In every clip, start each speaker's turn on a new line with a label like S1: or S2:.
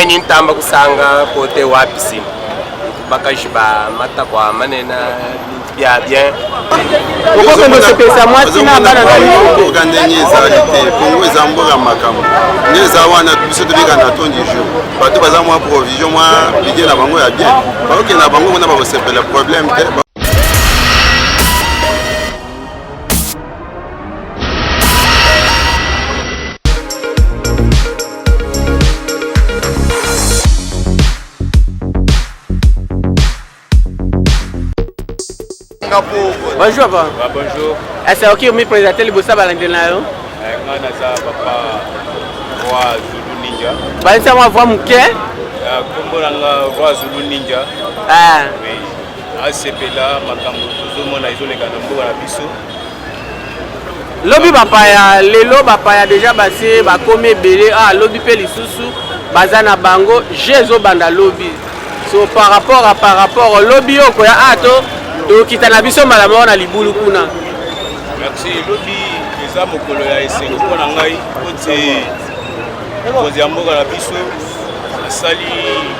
S1: menyi ntamba kusanga kote wapi simu bakashiba mata kwa manena bien bien
S2: pourquoi que se pesa moi tina bana
S3: ko gandenye ezalite Congo ezamboka makambo neza wana biso tobika na ton du jour bato baza mwa provision mwa bidie na bango ya bien baoke na bango mona bakosepela problème te
S2: Bonjour papa.
S4: Bonjour.
S2: Est-ce que vous me présentez le bossa balandena yo?
S4: Nga naza papa Roi Zulu Ninja.
S2: Balisa moi voir muke?
S4: Kombo nanga Roi Zulu Ninja.
S2: Ah.
S4: Oui. Asepela makambo tozomona ezoleka na mboka na biso.
S2: Lobi bapaya lelo bapaya déjà basé bakomi ebele lobi pe lisusu baza na bango jezo banda lobi. So par rapport lobi okoya to kitana biso malamu na libulu kuna.
S4: Merci lobi eza mokolo ya esengo mpona ngai kote kozi ya mboka na biso asali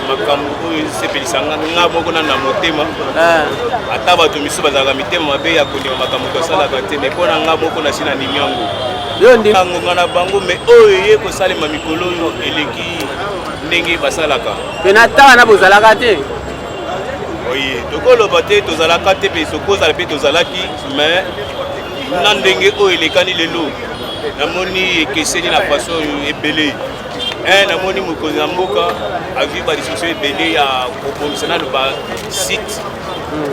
S4: makambo oyo esepelisanga nga moko na motema ata bato miso bazalaka mitema mabe ya kondima makambo tosalaka te me mpona nga moko nasi na ndimi yango ngonga na bango me oyo eye kosalema mikolo oyo eleki ndenge basalaka
S2: pena tawa na bozalaka te.
S4: Oui, tokoloba te tozalaka te pe sokozala pe tozalaki mais na ndenge oyo elekani lelo namoni ekeseni na façon ebele namoni mokonzi ya mboka azwi badiscussion ebele ya kobongisa nano basite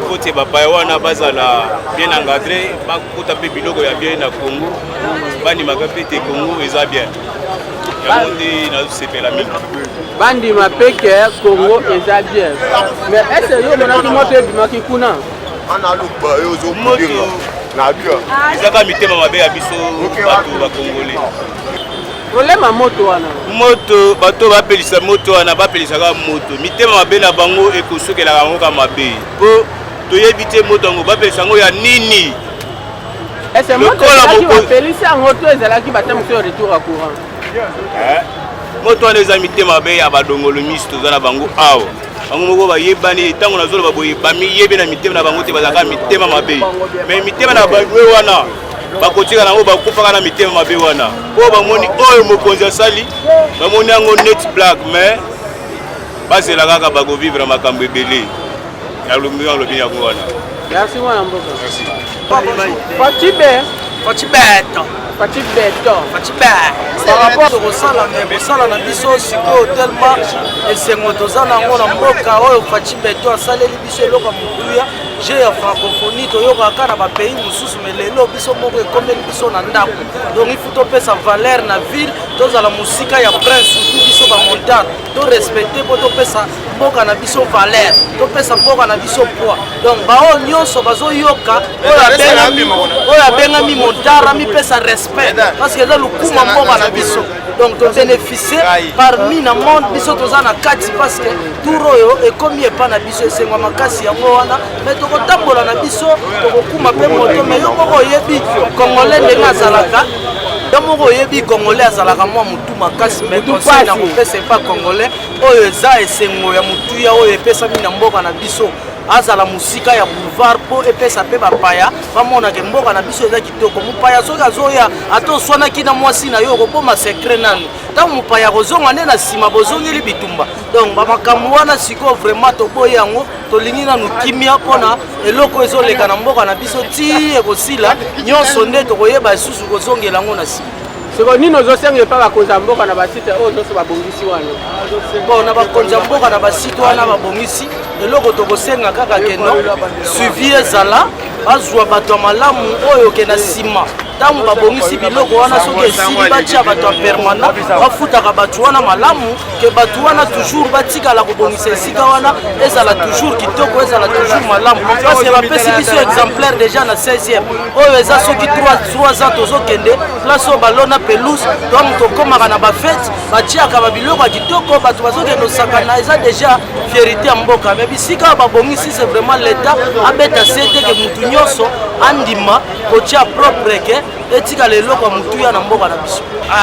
S4: kote bapaya wana bazala bien encadré bakota mpe biloko ya bien na Congo bandimaka mpe te Congo eza bien yango nde nazosepela mingi
S2: bandima peke Congo eza bien mais est-ce que yo monaki moto ebimaki kuna
S4: ezaka mitema mabe ya biso bato bakongole
S2: problème ya moto wana
S4: moto bato bapelisa moto wana bapelisaka moto mitema mabe na bango ekosokelaka bango ka mabe mpo toyebi te moto yango bapelisa yango ya nini
S2: est-ce que moto ezalaki bapelisi yango to ezalaki batemoso ya retour à courant
S4: moto wana eza mitema mabe ya badongolo misi toza na bango awa bango moko bayebani ntango nazoloba boye bamiyebi na mitema na bango te bazalaka mitema mabe me mitema na bango wana bakotika nango bakufaka na mitema mabe wana mpo bamoni oyo mokonzi asali bamoni yango net black mais bazela kaka bakovivre makambo ebele yalobi yango wana.
S2: Merci mwana mboka.
S5: Par rapport au sala na biso siko tellement esengo toza nango na mboka oyo Fachi Beto asaleli biso eloko motuya je ya francophonie toyokaka na bapays mosusu me lelo biso moko ekomeli biso na ndako donc il faut topesa valeur na ville tozala mosika ya prince surtout biso bamontane to respecte mpo topesa mboka na biso valeur topesa mboka na biso poids donc bao nyonso bazoyoka oyo abengami montara mipesa respect parce que eza lukuma mboka na biso donc tobénéficie parmi na monde biso toza na kati parce que tour oyo ekomi epa na biso esengwa makasi yango wana me tokotambola na biso tokokuma mpe moto me yo moko oyebi congolais ndenge azalaka yo moko oyebi congolais azalaka mwa motu makasi me conseil na kopesa epa congolais oyo eza esengo ya motuya oyo epesami na mboka na biso azala musika ya boulevard po epesa pe bapaya bamonake mboka na biso eza kitoko mopaya soki azoya ata oswanaki na mwasi na yo okoboma secret nani ntango mopaya kozonga nde na nsima bozongeli bitumba donc bamakambo wana sikoyo vraiment toboyi yango tolingi nanu kimia mpona eloko ezoleka na mboka na biso ti ekosila nyonso nde tokoyeba lisusu kozongela yango na nsima
S2: siko nini ozosenga epa bakonzi ya mboka na basite oyo nyonso babongisi wana
S5: bon na bakonzi ya mboka na basite wana babongisi eloko tokosenga kaka keno suivi ezala bazwa bato ya malamu oyo ke na nsima ntango babongisi biloko wana soki esili batia bato ya permanent bafutaka bato wana malamu ke bato wana toujours batikala kobongisa esika wana ezala toujours kitoko ezala toujours malamu parce que bapesi biso exemplaire déjà na 16e oyo eza soki 3 ans tozokende place oyo balona pelouse donc tokomaka na bafete batiaka babiloko ya kitoko bato bazokende osakana eza déjà fierité ya mboka me bisika babongisi c'est vraiment l'état abeta sete ke mutu nyonso andima kotia propre ke etika lelo kwa mutuya na mboka na biso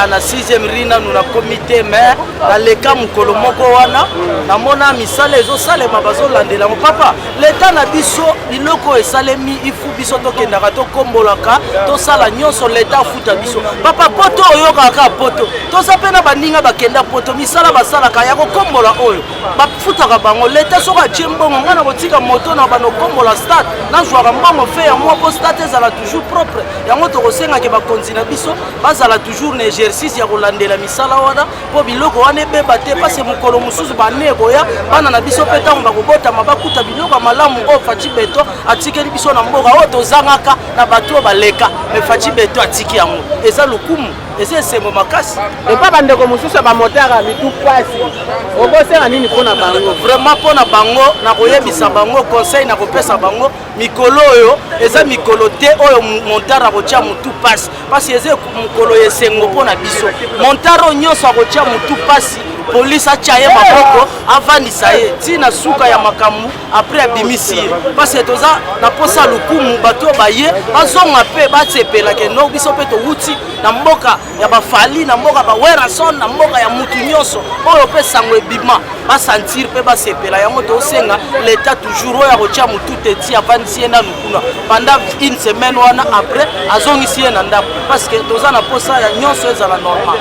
S5: na 6e rina nous na comité mais na leka mukolo moko wana namona misala ezosalema bazolandela papa leta na biso biloko esalemi ifu biso tokendaka tokombolaka tosala nyonso leta afuta biso papa poto oyokaka poto toza mpe na baninga bakenda poto misala basalaka ya kokombola oyo bafutaka bango leta soki atie mbongo ngana kotika moto na banokombola stade nazwaka mbongo fe ya mwa po stade ezala toujours propre yango tokosengaki bakonzi na biso bazala toujours na exercice ya kolandela misala wana mpo biloko wana ebeba te pase mokolo mosusu banekoya bana na biso mpe ntango bakobotama bakuta biloko ya malamu oyo Faci Beto atikeli biso na mboka oyo tozangaka na bato oyo baleka me Faci Beto atiki yango eza lokumu eza esengo makasi
S2: epa bandeko mosusu ya bamotara bitu pasi okosenga nini mpona bango
S5: vraiment mpona bango na koyebisa bango conseil na kopesa bango mikolo oyo eza mikolo te oyo montare akotia mutu pasi pasi eza mokolo esengo mpona biso montare oyo nyonso akotia mutu pasi polisi atia ye maboko avandisa ye ntina suka ya makambo apres abimisi ye pasi toza na posa lukumu bato baye bazonga mpe batsepelake no biso mpe towuti na mboka ya bafali na mboka bawerason na mboka ya mutu nyonso oyo mpe sango ebima basentir mpe basepela yango tosenga leta toujours oyo akotia mutu teti avandisi ye na lukuna pendant une semaine wana apres azongisi ye na ndako parceke toza na posa ya nyonso ezala normal.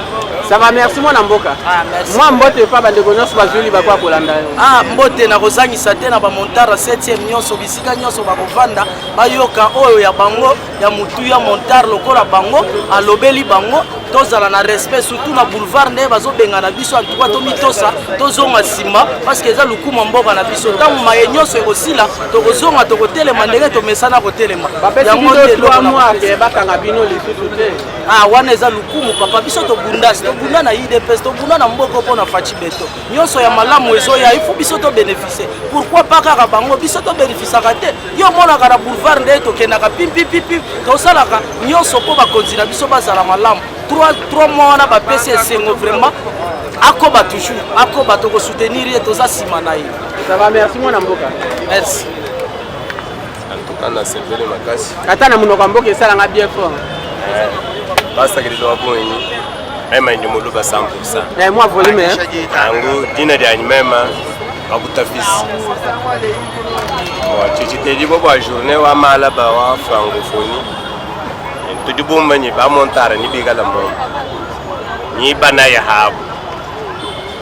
S2: Ça va, merci mwana mboka.
S5: Merci.
S2: Moi mbote pa bandeko nyonso bazwili bakwa kolanda yo.
S5: Mbote na kozangisa te na bamontara 7e nyonso bisika nyonso bakovanda bayoka oyo ya bango ya mutu ya montare lokola bango alobeli bango tozala na respect surtout na boulevard nde bazobenga na biso antuka tomitosa tozonga nsima parce que eza lukuma mboka na biso ntango maye nyonso ekosila tokozonga tokotelema ndenge tomesana kotelema
S2: yango te bakanga bino lisusu te
S5: wana eza lukumu papa biso tobundasi tobunda na IDPS tobunda na mboka mpona Faci Beto nyonso ya malamu ezoya ifu biso tobénéficie pourquoi pas kaka bango biso tobénéficiaka te yo monaka na boulevard nde tokendaka pipipipi tosalaka nyonso mpo bakonzi na biso bazala malamu 3 mois wana bapesi esengo vraiment akoba toujours akoba tokosoutenir ye toza nsima na ye.
S2: Ça va, merci mwana mboka.
S5: Merci.
S1: En tout cas, na sepele makasi.
S2: Ata na munoko mboka esalanga bien fort.
S1: Basakirilo wabonyi. Ema ndi muluba 100%.
S2: Moi volume hein.
S1: Angu dina dia nyema bakutafisi. Chichi tedi bobo a journée wa mala ba wa francophonie. Tudi bomba ni ba montara ni bigala mbo. Ni bana ya habu.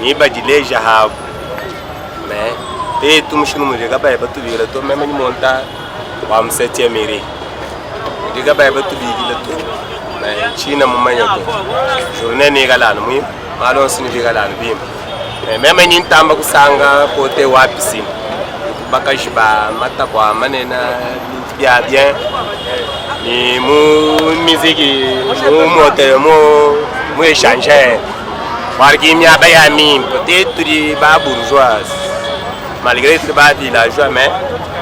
S1: Ni ba dileja habu. Mais tumshinu murega ba ba tubira to meme ni monta wa 7e mairie. Diga ba ba tubigila to. Mais china mumanya to. Journée ni galana mu malon sini bigala bim. Meme ni ntamba kusanga kote wapi sini. Bakashiba mata kwa manena bien bien. Ni mu musique mu moteur mu échanger. Parce mia ba ya mi peut-être di ba bourgeoise. Malgré que ba villageois mais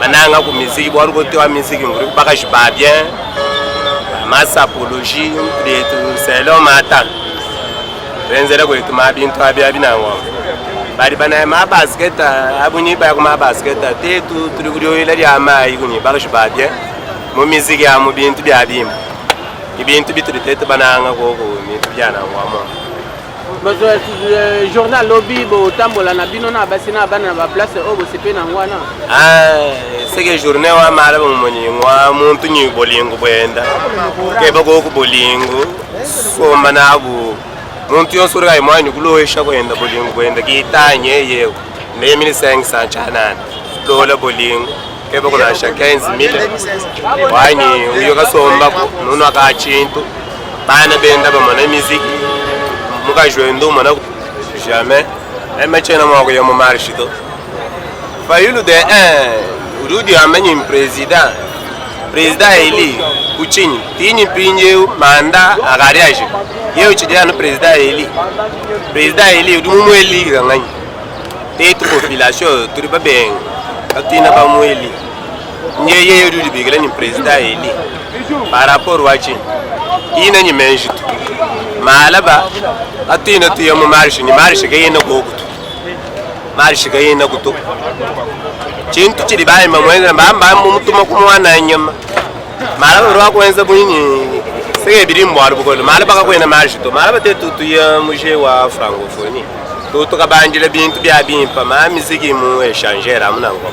S1: mananga ku musique bo ko te wa musique nguru bakashiba bien. Masse apologie de c'est l'homme attend. Renzela ko ituma bintu abia binango. Bari bana ma basket abuni ba ko ma basket te tu tulikudio ile ya mai kuni bakashiba bien. Mu musique ya mu bintu bya bim. Ibintu bitu tete bananga ko bintu byana ngwamo.
S2: Bazo journal lobby bo tambola na bino na basina bana ba place obo sepe na ngwana.
S1: C'est que journée wa mala bo moni ngwa muntu nyi bolingo bwenda. Ke bako ko bolingo so manabu. Muntu yo sura imani kuloesha kwenda bolingo bwenda kitanye yewe. Ne 1500 chana. Dola bolingo. Ke bako na shaka 15000. Wani uyo kasomba nuno akachinto. Bana benda ba mona musique. Muka joendo mana jamais machena moko ya mo marchito fayulu de urudi amenyi président eli kuchini tini pinje manda agariaje yeo chidya no président eli udumu eli ganganyi tetu population turiba ben atina ba mweli nye yeo urudi bigela ni président eli par rapport wachi ina ni menjito malaba atina tuya mu marche ni marche gayena gokutu marche gayena kutu chintu chiri bayi mamwenza mbamba mutuma kumwana nyama malaba ro akwenza bunyi c'est bien moi beaucoup le mal pas quoi na marche to mal peut tout musée wa francophonie tout ka banjile bien pas ma musique mu échanger là mon encore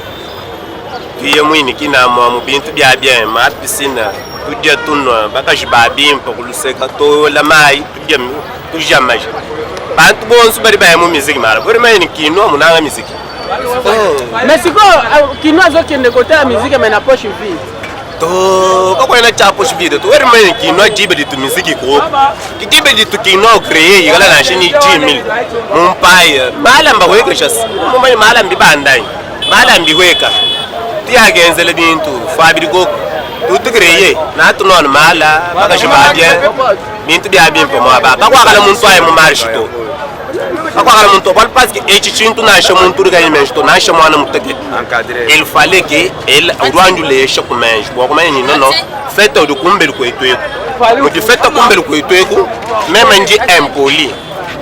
S1: tu y mu qui na mo bien ma piscine tout dia tout no baka jiba bien pour le seka to la mai tout jamais pas tout bon super bien mu musique mal vraiment ni qui no mon na musique
S2: mais c'est quoi qui no zo qui ne côté la musique mais na poche vide
S1: to ko ina cha poche vide to where mai qui no jibe di tu musique ko ki jibe di tu qui no créer yala na shini 10000 mon pai malam ba weka chas mon mai malam bi bandai malam bi weka ti agenze le bintu fabi go tout créer na tu non mala baka shiba bien bintu bien bien pour moi ba kwa kala mun toy mo marche to kwa kala mun to bal parce que e chintu na shamun tur ga image to na shamu na mutake il fallait que elle orange le chaque mange bo comme ni non fait de kumbel ko eto ko di fait kumbel ko eto même nji impoli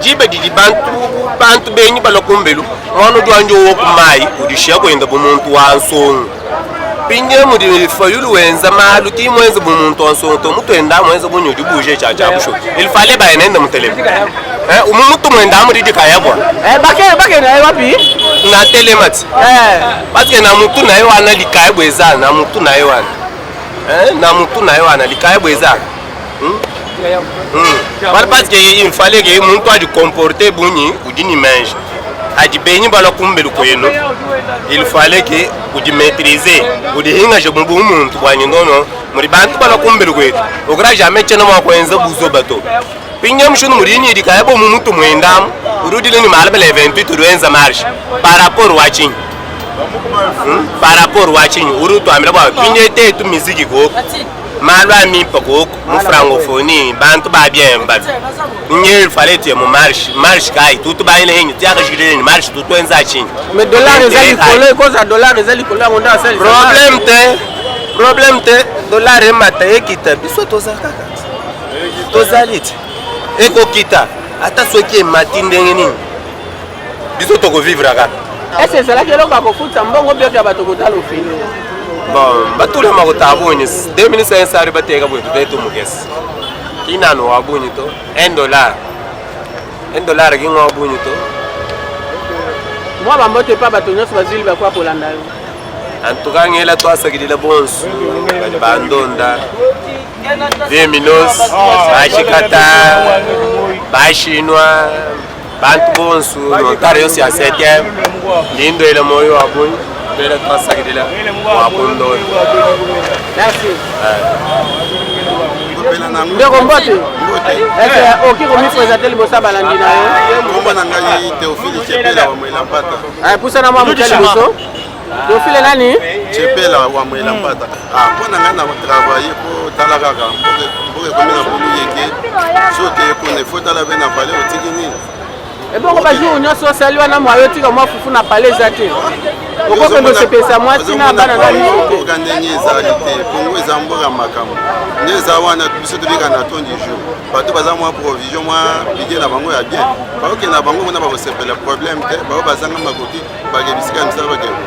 S1: jibe di bantu be ni balo kumbelu wono do anjo wo kumai udi shako inda bumuntu wanso pinye mu di fayulu wenza malu ki mwenza bumuntu wanso to mutu enda mwenza bunyo di buje cha busho il fallait ba nenda mutele umutu mwenda mu di kaya bwa
S2: bake na wapi
S1: na telemat parce que na mutu na yo ana likaya bweza na mutu na yo ana na mutu na yo ana likaya bweza parce qu'il fallait que mon toit du comporter boni ou d'une image a dit béni bala kumbelu koyeno il fallait que ou di maîtriser ou di hinga je bumbu muntu kwa ndono muri bantu bala kumbelu koyeto ogra jamais tena mwa kwenza buzo bato pinyam shunu muri ni dikaya bo muntu mwendam urudile ni malaba le 28 ruenza marche par rapport watching urutu amira ba pinyete tu musique ko malwa mi poko mu francophonie bantu ba bien ba il fallait tu mo marche kai tout ba ile henyi tiaka jide ni marche tout enza chini
S2: mais dollar ezali kolo koza dollar ezali kolo ngonda sel
S1: problème te dollar e mata ekita biso tozaka tozalit eko kita ata soki matinde ngeni biso toko vivre aka
S2: est-ce c'est là que l'on va kofuta mbongo bio ya bato kotalo fini
S1: bon batule makotabuni 2500 ari bateka bwetu tetu mugesi kinano wabuni to $1 kingo wabuni to
S2: moi bambote pa bato nyonso bazili bakwa kolanda yo
S1: en tout cas ngela to asakidila bonsu bandonda Veminos bashikata bashinwa bantu bonsu nontare yose ya 7e lindo ile moyo wabuni bela twasakidila wabundo
S2: merci ndeko mbote est-ce ok comme présenter libosa balandi na yo
S3: komba na ngai Théophile Chepela wa Mwela Mpata
S2: pusana mwa mutali liboso Théophile nani
S3: Chepela wa Mwela Mpata mpona ngai na travailler po tala kaka mboke komi na bulu yeke soki ekone fo tala pe na pale otiki nini
S2: ebongo bajour nyonso osali wana mwa yo tika mwa fufu na pale eza te okokende osepesa mwasi na bana na
S3: mboka ndenge ezali te kongo eza mboka makambo nde eza wana biso tobika na ton du jour bato baza mwa provision mwa bidie na bango ya bien bakokende na bango mpona bakosepela problème te bao bazanga makoki bakebisika misala bakeba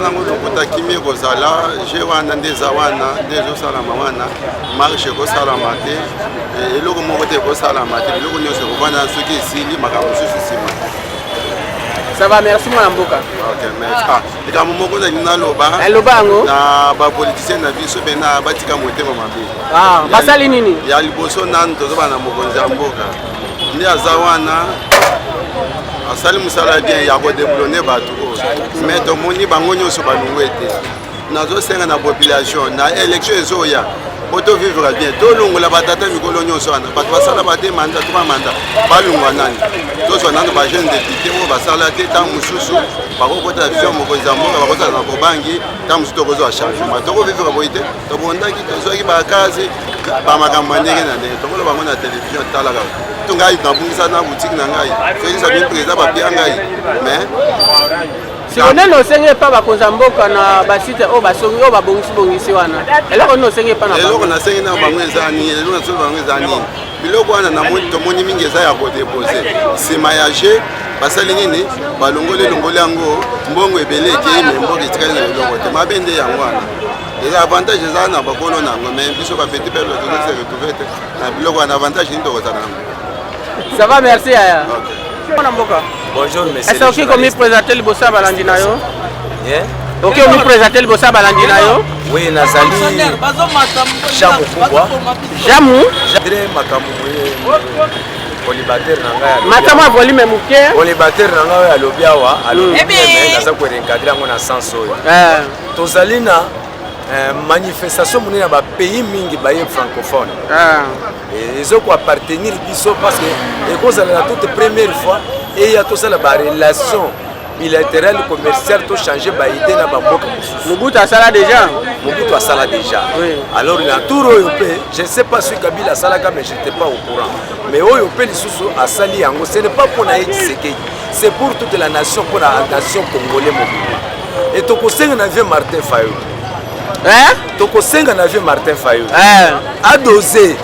S3: nango lokuta kimi ekozala je wana nde eza wana nde ezosalama wana marche ekosalama te eloko moko te ekosalama te biloko nyonso ekovanda soki esili makambo mosusu nsima
S2: ça va merci mwana mboka
S3: ok merci likambo moko nalingi naloba
S2: eloba yango
S3: na bapoliticien na biso mpe na batika motema mabe
S2: basali nini
S3: ya liboso nanu tozoba na mokonzi ya mboka nde aza wana asali mosala bien ya kodeblone bato oyo mais tomoni bango nyonso balungu ete nazosenga na population na élection ezoya po tovivre bien tolongola batata mikolo nyonso wana bato basala bate manda to bamanda balungwa nani tozwa nano bajeune député oyo basala te ntango mosusu bakokota vision mokonzi ya mboka bakozala na kobangi ntango mosusu tokozwa changement tokovivre boye te tobondaki tozwaki bakazi bamakambo ya ndenge na ndenge tokolo bango na télévision talaka to ngai nabungisa na boutique na ngai félisa bien président bapia ngai mais
S2: sikonene osenge epa bakonzi ya mboka na basite oyo basongi oyo babongisi wana eloko nini osenge epa na
S3: eloko nasengi na bango eza nini eloko nasengi bango eza nini biloko wana tomoni mingi eza ya kodepose nsima ya je basali nini balongoli elongoli yango mbongo ebele ekei me mboka etikali na eloko te mabe nde yango wana Les avantages eza na bakolo nango mais biso ba petit père to se retrouver na biloko na avantage ni to ko tana.
S2: Ça va, merci Aya.
S6: Bonjour monsieur.
S2: Est-ce que vous me présenter le bossa balandi na yo?
S6: Yeah.
S2: OK, vous me présenter le bossa balandi na yo?
S6: Oui, nazali Jamu kubwa.
S2: Jamu?
S6: Jadre makamu colibateur nanga.
S2: Matama volume muke.
S6: Colibateur nanga ya lobiawa, alobi mais naza ko encadrer ngo na sens oyo. Tozali na manifestation moni na ba pays mingi ba francophone. Ils ont appartenir biso parce que et cause la toute première fois et il y a tout ça la relation bilatérale commerciale to changer ba idée na ba mboka mususu. Mobutu asala déjà. Mobutu asala déjà. Oui. Alors na tour européen, je ne sais pas si Kabila asala mais j'étais pas au courant. Mais européen lisusu asali yango, ce n'est pas pour na Tshisekedi, c'est pour toute la nation, pour la nation congolaise mobile. Et to kosenga na vie Martin Fayulu. Hein? Tokosenga na vie Martin Fayulu. A dosé.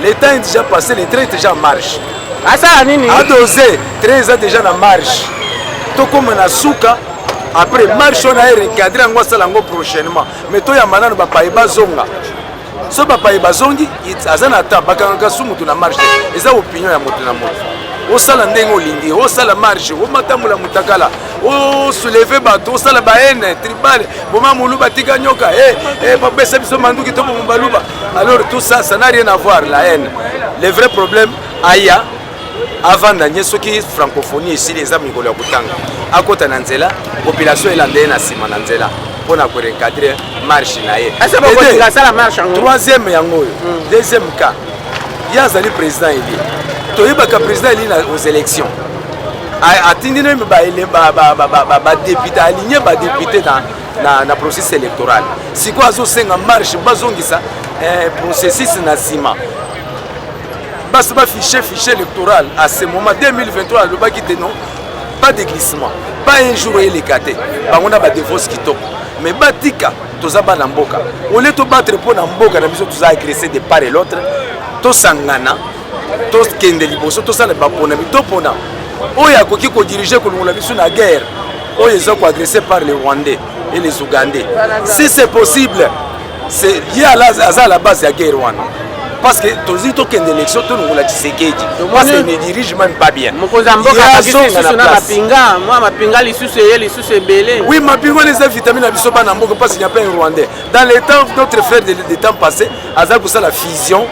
S6: Le temps est déjà passé, le train est déjà en marche. A ça nini? A dosé, 13 ans déjà en marche. Tokoma na suka après marche on a recadré en salango prochainement. Mais to ya manana ba paiba zonga. So ba paiba zongi azana ta bakanga sumu na marche. Eza opinion ya moto na moto. O sala ndenge olingi, o sala marche, o matamula mutakala, o soulever bateau, o sala baene tribal, boma muluba tika nyoka, babesa biso manduki to bombaluba. Alors tout ça, ça n'a rien à voir la haine. Le vrai problème aya avant d'agner ce qui est francophonie ici les amis ngolo kutanga. À côté na nzela, population elandé na sima na nzela pour na ko recadrer marche na ye. Est-ce que vous sala marche en troisième yango, deuxième cas. Yazali président ili. Toyebaka président ili aux élections. Atindine ba député aligné ba député na processus électoral. Si quoi zo senga marche bazongisa processus na sima. Bas ba fichier électoral à ce moment 2023 le baki non pas de glissement, pas un jour électé. Bangona ba divorce kitoko. Mais batika tozaba na mboka. Au lieu de battre pour na mboka na biso toza agresser de part et l'autre. To sangana to kende liboso to sala bapona to pona oya koki ko diriger ko longola biso na guerre oya ils ont agressé par les Rwandais et les Ougandais. Si c'est possible, c'est il y a à la base de la guerre wana parce que tozi to kende élection to longola Tshisekedi parce qu'il ne dirige même pas bien.
S2: Mokozamboka akisi na mapinga moi mapinga lisusu ye lisusu belé. Oui,
S6: mapinga les vitamines na biso bana mboka parce qu'il n'y a pas un Rwandais. Dans les temps notre frère des temps passés aza ko la fusion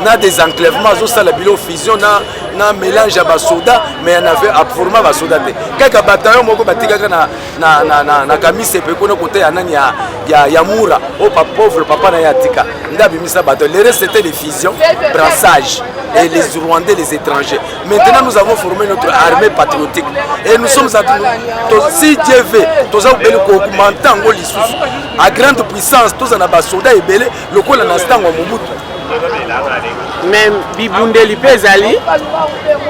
S6: na des enclèvements ça la bilo fusion na mélange à basoda mais on avait à format basoda te kaka bataillon moko batikaka na kamise pe kono côté ya nani ya mura au pauvre papa na yatika ndabi misa bato le reste c'était les fusions brassage et les Rwandais les étrangers. Maintenant nous avons formé notre armée patriotique et nous sommes si Dieu veut tous a belé ko augmenter ngo lisusu à grande puissance tous na basoda et belé lokola na stango Mobutu.
S2: Même Bibundeli Pezali.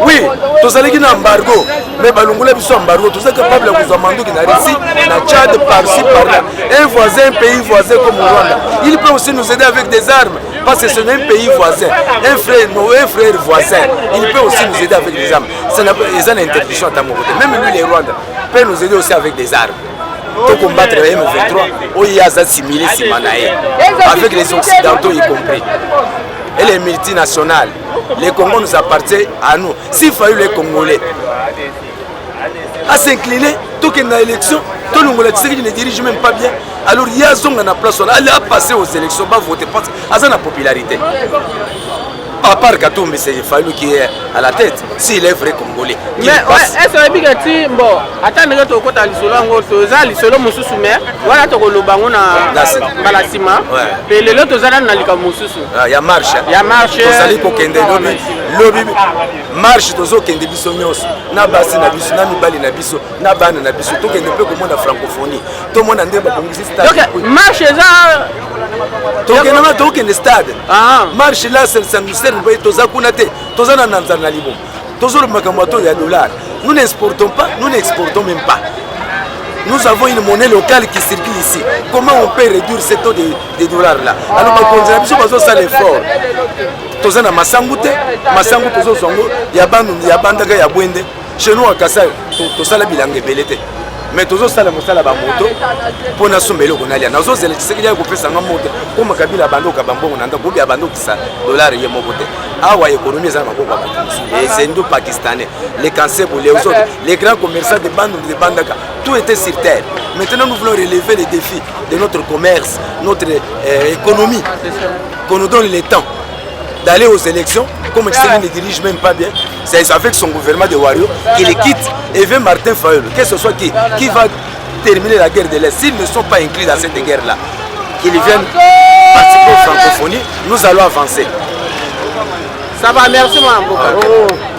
S6: Oui, tous allez qui embargo. Mais Balungula biso embargo, tous capable de vous demander qui na Russie, na Tchad par-ci par-là. Un voisin, un pays voisin comme Rwanda. Il peut aussi nous aider avec des armes parce que c'est un pays voisin, un frère voisin. Il peut aussi nous aider avec des armes. C'est une interdiction à mon côté. Même lui les Rwandais peut nous aider aussi avec des armes. Pour combattre le M23, où il y a assimilé Simanaé, avec les Occidentaux y compris. Et les multinationales, les Congos nous appartiennent à nous. S'il fallait les Congolais à s'incliner, tout qu'il y a élection, tout le monde ne dirige même pas bien. Alors il y a une place, elle a passé aux élections, va voter parce qu'il y a une popularité. À part Katumbi, c'est Fayulu qui est à la tête, s'il est vrai Congolais.
S2: Mais est-ce que bon, attends, tu as côté l'isolo mususu mais voilà tu as le bango na balasima et le lot ozana na lika mususu.
S6: Il y a marche.
S2: Il y a marche.
S6: Tozali ko kende lobby marche tozo kende biso nyos na basi na biso na mibali na biso na bana na biso to kende pe ko mona francophonie. To mona ndeba bongisi stade.
S2: Donc marche ça
S6: tokende tokende stade. Marche là c'est toza kuna te toza na nanzana libo tozo le makambo to ya dollar. Nous n'exportons pas, nous n'exportons même pas. Nous avons une monnaie locale qui circule ici. Comment on peut réduire ce taux de dollars là? Alors on va faire l'effort. Toza na masangu tozo zongo ya bandu ya bandaka ya bwende. Chez nous à Kasai toza la bilanga belete. mais tozosala mosala bamoto mpona somba eloko nalia nazozela Tshisekedi akopesanga moto koma Kabila abandoka bambongo na ndako obi abandokisa dollar ye moko te awa économie eza na maboko ya bato mosusu et c'est indo-pakistanais les Kansebo les autres les grands commerçants de Bandaka tout était sur terre. Maintenant nous voulons relever les défis de notre commerce, notre économie, qu'on nous donne le temps d'aller aux élections. Comme Tshisekedi ne dirige même pas bien, c'est avec son gouvernement de Wario qu'il quitte et veut Martin Fayulu, que ce soit qui va terminer la guerre de l'Est. S'ils ne sont pas inclus dans cette guerre-là, qu'ils viennent participer aux francophonies, nous allons avancer.
S2: Ça va, merci, Mme Boka.